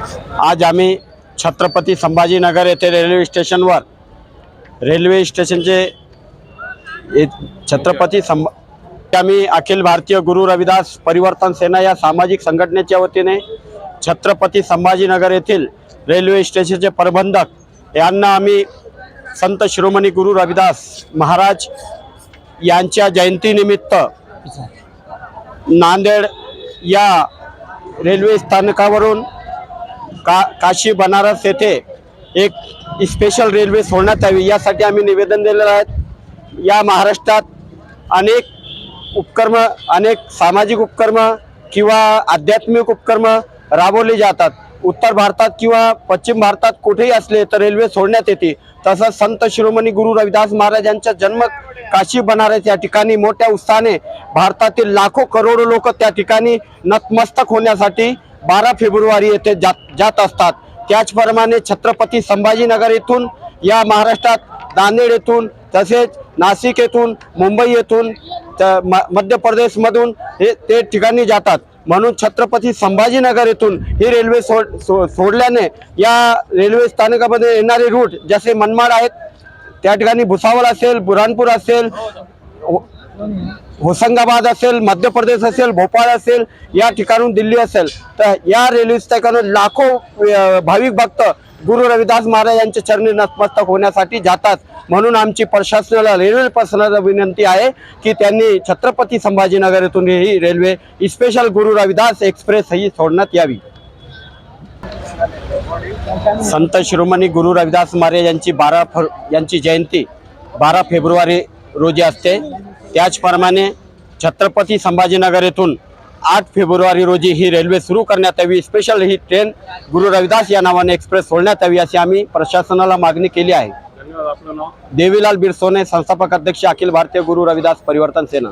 आज आम्ही छत्रपती संभाजीनगर येथे रेल्वे स्टेशनवर रेल्वे स्टेशनचे आम्ही अखिल भारतीय गुरु रविदास परिवर्तन सेना या सामाजिक संघटनेच्या वतीने छत्रपती संभाजीनगर येथील रेल्वे स्टेशनचे प्रबंधक यांना आम्ही संत शिरोमणी गुरु रविदास महाराज यांच्या जयंतीनिमित्त नांदेड या रेल्वे स्थानकावरून काशी बनारस येथे एक स्पेशल रेल्वे सोडण्यात यावी यासाठी आम्ही निवेदन दिलेलं आहे। या महाराष्ट्रात अनेक सामाजिक उपक्रम किंवा आध्यात्मिक उपक्रम राबवले जातात। उत्तर भारतात किंवा पश्चिम भारतात कुठेही असले तर रेल्वे सोडण्यात येते। तसंच संत शिरोमणी गुरु रविदास महाराज यांचा जन्म काशी बनारस या ठिकाणी मोठ्या उत्साहाने भारतातील लाखो करोडो लोक त्या ठिकाणी नतमस्तक होण्यासाठी 12 फेब्रुवारी येथे जात असतात। त्याचप्रमाणे छत्रपती संभाजीनगर येथून या महाराष्ट्रात नांदेड येथून तसेच नाशिक येथून मुंबई येथून मध्य प्रदेशमधून ते ठिकाणी जातात। म्हणून छत्रपती संभाजीनगर येथून ही रेल्वे सोडल्याने या रेल्वे स्थानकामध्ये येणारे रूट जसे मनमाड आहेत त्या ठिकाणी भुसावळ असेल, बुरहानपूर असेल, होशंगाबाद असेल, मध्य प्रदेश असेल, भोपाळ असेल, या ठिकाणून दिल्ली असेल तर या रेल्वे स्थानकावर लाखो भाविक भक्त गुरु रविदास महाराज यांच्या चरणी नतमस्तक होण्यासाठी जातात। म्हणून आमची प्रशासनाला रेल्वे प्रशासनाला विनंती आहे की त्यांनी छत्रपती संभाजीनगर येथून ही railway special Guru Ravidas express ही सोडण्यात यावी। संत शिरोमणी गुरु रविदास महाराज यांची जयंती 12 फेब्रुवारी रोजी असते। त्याचप्रमाणे छत्रपती संभाजीनगर येथून 8 फेब्रुवारी रोजी ही रेल्वे सुरू करण्यात यावी। स्पेशल ही ट्रेन गुरु रविदास या नावाने एक्सप्रेस सोडण्यात यावी अशी आम्ही प्रशासनाला मागणी केली आहे। देवीलाल बिरसोने, संस्थापक अध्यक्ष, अखिल भारतीय गुरु रविदास परिवर्तन सेना।